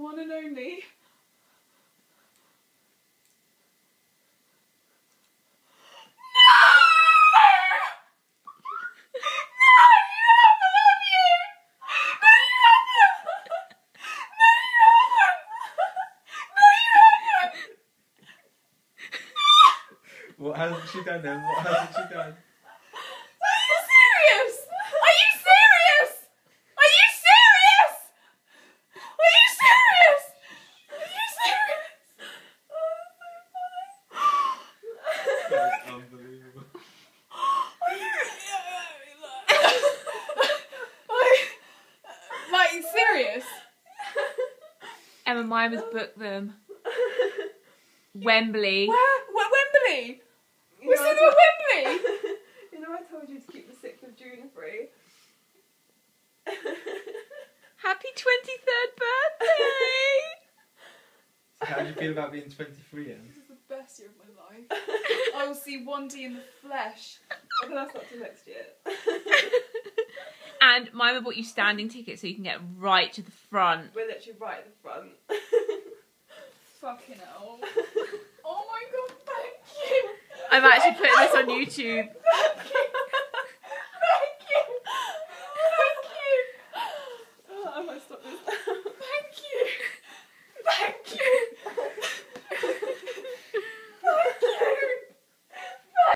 one and only. What hasn't she done then? What hasn't she done? Are you serious? Are you serious? Are you serious? Are you serious? Are you serious? Oh, That's unbelievable. are you like serious? Emma Mimer's booked them. Wembley. Where Wembley? We're sitting at Wembley. You know I told you to keep the 6th of June free. Happy 23rd birthday! So how do you feel about being 23 then? This is the best year of my life. I will see Wandy in the flesh. Okay, that's not till next year. And Mima bought you standing tickets so you can get right to the front. We're literally right at the front. Fucking hell. Oh my god, thank you. I'm actually putting this on YouTube.